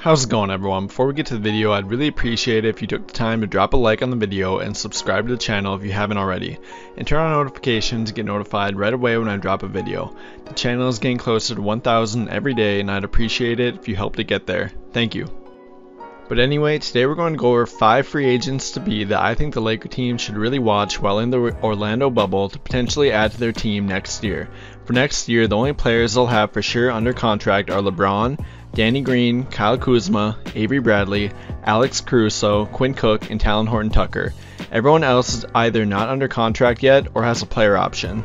How's it going, everyone? Before we get to the video, I'd really appreciate it if you took the time to drop a like on the video and subscribe to the channel if you haven't already, and turn on notifications to get notified right away when I drop a video. The channel is getting closer to 1,000 every day, and I'd appreciate it if you help to get there. Thank you. But anyway, today we're going to go over 5 free agents to be that I think the Laker team should really watch while in the Orlando bubble to potentially add to their team next year. For next year, the only players they'll have for sure under contract are LeBron, Danny Green, Kyle Kuzma, Avery Bradley, Alex Caruso, Quinn Cook, and Talen Horton-Tucker. Everyone else is either not under contract yet or has a player option.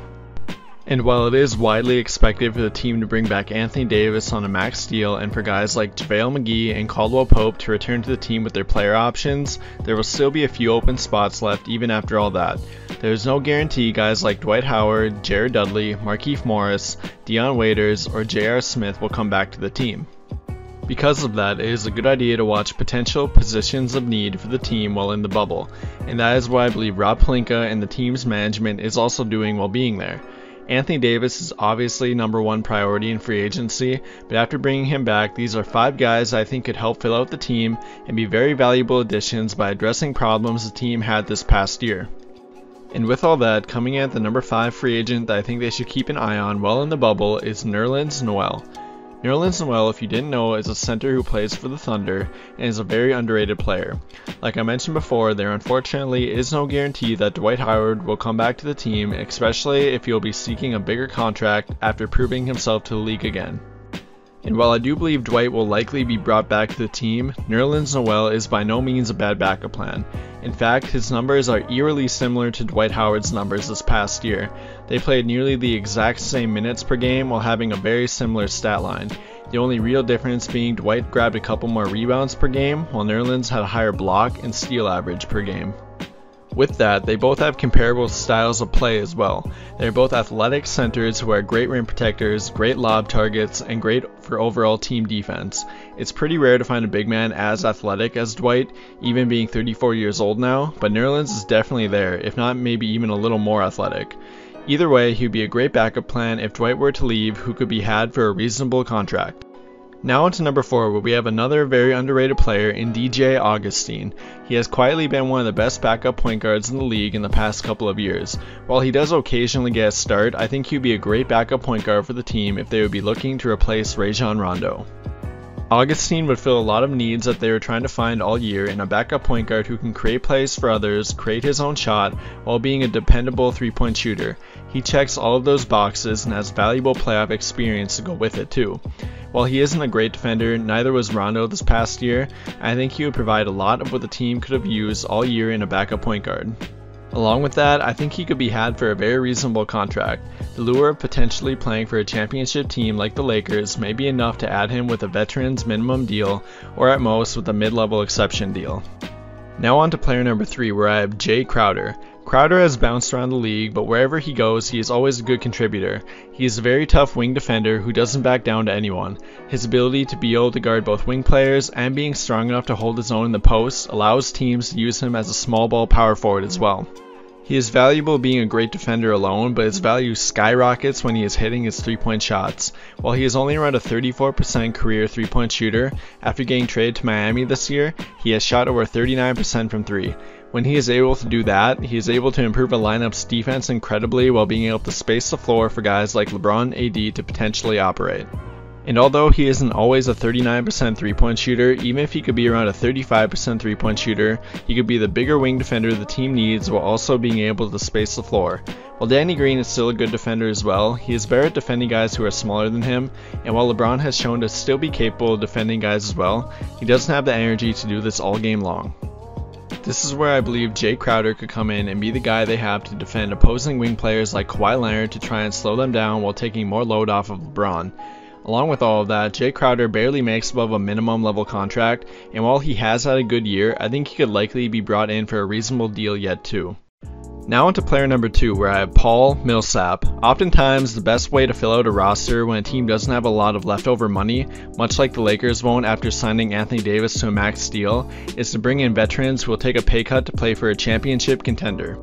And while it is widely expected for the team to bring back Anthony Davis on a max deal and for guys like JaVale McGee and Caldwell Pope to return to the team with their player options, there will still be a few open spots left even after all that. There is no guarantee guys like Dwight Howard, Jared Dudley, Markieff Morris, Dion Waiters, or J.R. Smith will come back to the team. Because of that, it is a good idea to watch potential positions of need for the team while in the bubble, and that is what I believe Rob Pelinka and the team's management is also doing while being there. Anthony Davis is obviously #1 priority in free agency, but after bringing him back, these are 5 guys I think could help fill out the team and be very valuable additions by addressing problems the team had this past year. And with all that, coming in at the #5 free agent that I think they should keep an eye on while in the bubble is Nerlens Noel. Nerlens Noel, if you didn't know, is a center who plays for the Thunder and is a very underrated player. Like I mentioned before, there unfortunately is no guarantee that Dwight Howard will come back to the team, especially if he will be seeking a bigger contract after proving himself to the league again. And while I do believe Dwight will likely be brought back to the team, Nerlens Noel is by no means a bad backup plan. In fact, his numbers are eerily similar to Dwight Howard's numbers this past year. They played nearly the exact same minutes per game while having a very similar stat line. The only real difference being Dwight grabbed a couple more rebounds per game, while Nerlens had a higher block and steal average per game. With that, they both have comparable styles of play as well. They're both athletic centers who are great rim protectors, great lob targets, and great for overall team defense. It's pretty rare to find a big man as athletic as Dwight, even being 34 years old now, but Nerlens is definitely there, if not maybe even a little more athletic. Either way, he would be a great backup plan if Dwight were to leave, who could be had for a reasonable contract. Now on to #4, where we have another very underrated player in DJ Augustin. He has quietly been one of the best backup point guards in the league in the past couple of years. While he does occasionally get a start, I think he would be a great backup point guard for the team if they would be looking to replace Rajon Rondo. Augustin would fill a lot of needs that they were trying to find all year in a backup point guard who can create plays for others, create his own shot, while being a dependable three-point shooter. He checks all of those boxes and has valuable playoff experience to go with it too. While he isn't a great defender, neither was Rondo this past year. I think he would provide a lot of what the team could have used all year in a backup point guard. Along with that, I think he could be had for a very reasonable contract. The lure of potentially playing for a championship team like the Lakers may be enough to add him with a veteran's minimum deal, or at most with a mid-level exception deal. Now on to player #3, where I have Jae Crowder. Crowder has bounced around the league, but wherever he goes, he is always a good contributor. He is a very tough wing defender who doesn't back down to anyone. His ability to be able to guard both wing players and being strong enough to hold his own in the post allows teams to use him as a small ball power forward as well. He is valuable being a great defender alone, but his value skyrockets when he is hitting his three-point shots. While he is only around a 34% career three-point shooter, after getting traded to Miami this year, he has shot over 39% from 3. When he is able to do that, he is able to improve a lineup's defense incredibly while being able to space the floor for guys like LeBron AD to potentially operate. And although he isn't always a 39% three-point shooter, even if he could be around a 35% three-point shooter, he could be the bigger wing defender the team needs while also being able to space the floor. While Danny Green is still a good defender as well, he is better at defending guys who are smaller than him, and while LeBron has shown to still be capable of defending guys as well, he doesn't have the energy to do this all game long. This is where I believe Jae Crowder could come in and be the guy they have to defend opposing wing players like Kawhi Leonard to try and slow them down while taking more load off of LeBron. Along with all of that, Jae Crowder barely makes above a minimum level contract, and while he has had a good year, I think he could likely be brought in for a reasonable deal yet too. Now on to player #2, where I have Paul Millsap. Oftentimes, the best way to fill out a roster when a team doesn't have a lot of leftover money, much like the Lakers won't after signing Anthony Davis to a max deal, is to bring in veterans who will take a pay cut to play for a championship contender.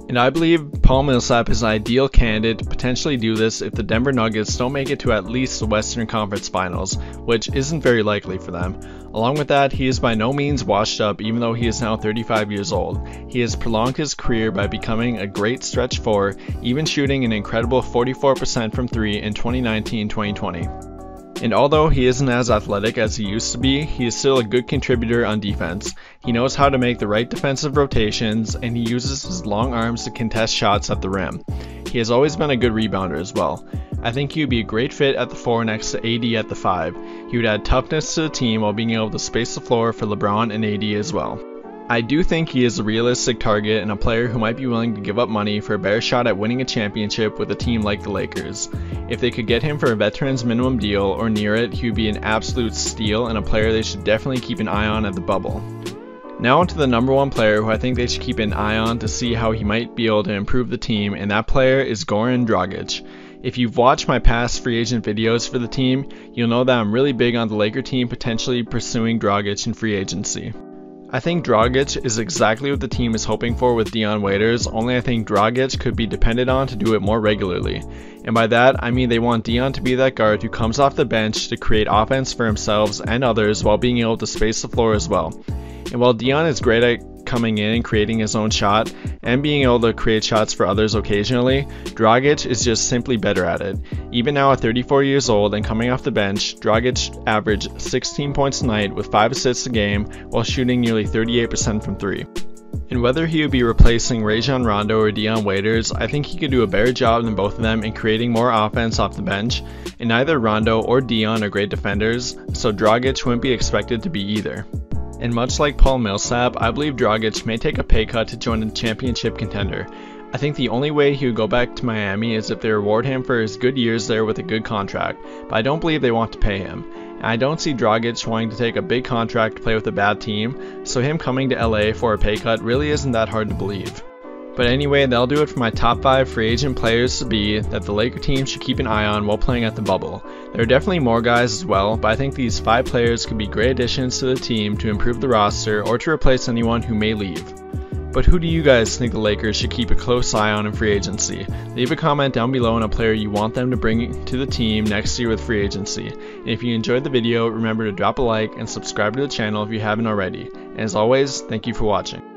And And I believe Paul Millsap is an ideal candidate to potentially do this if the Denver Nuggets don't make it to at least the Western Conference Finals, which isn't very likely for them. Along with that, he is by no means washed up even though he is now 35 years old. He has prolonged his career by becoming a great stretch four, even shooting an incredible 44% from 3 in 2019-2020. And although he isn't as athletic as he used to be, he is still a good contributor on defense. He knows how to make the right defensive rotations, and he uses his long arms to contest shots at the rim. He has always been a good rebounder as well. I think he would be a great fit at the 4 next to AD at the 5. He would add toughness to the team while being able to space the floor for LeBron and AD as well. I do think he is a realistic target and a player who might be willing to give up money for a better shot at winning a championship with a team like the Lakers. If they could get him for a veteran's minimum deal or near it, he would be an absolute steal and a player they should definitely keep an eye on at the bubble. Now onto the number one player who I think they should keep an eye on to see how he might be able to improve the team, and that player is Goran Dragic. If you've watched my past free agent videos for the team, you'll know that I'm really big on the Laker team potentially pursuing Dragic in free agency. I think Dragic is exactly what the team is hoping for with Dion waiters, only I think Dragic could be depended on to do it more regularly. And by that, I mean they want Dion to be that guard who comes off the bench to create offense for himself and others while being able to space the floor as well. And while Dion is great at coming in and creating his own shot and being able to create shots for others occasionally, Dragic is just simply better at it. Even now at 34 years old and coming off the bench, Dragic averaged 16 points a night with 5 assists a game while shooting nearly 38% from 3. And whether he would be replacing Rajon Rondo or Dion Waiters, I think he could do a better job than both of them in creating more offense off the bench, and neither Rondo or Dion are great defenders, so Dragic wouldn't be expected to be either. And much like Paul Millsap, I believe Dragic may take a pay cut to join a championship contender. I think the only way he would go back to Miami is if they reward him for his good years there with a good contract, but I don't believe they want to pay him. And I don't see Dragic wanting to take a big contract to play with a bad team, so him coming to LA for a pay cut really isn't that hard to believe. But anyway, that'll do it for my top 5 free agent players to be that the Laker team should keep an eye on while playing at the bubble. There are definitely more guys as well, but I think these 5 players could be great additions to the team to improve the roster or to replace anyone who may leave. But who do you guys think the Lakers should keep a close eye on in free agency? Leave a comment down below on a player you want them to bring to the team next year with free agency. And if you enjoyed the video, remember to drop a like and subscribe to the channel if you haven't already. And as always, thank you for watching.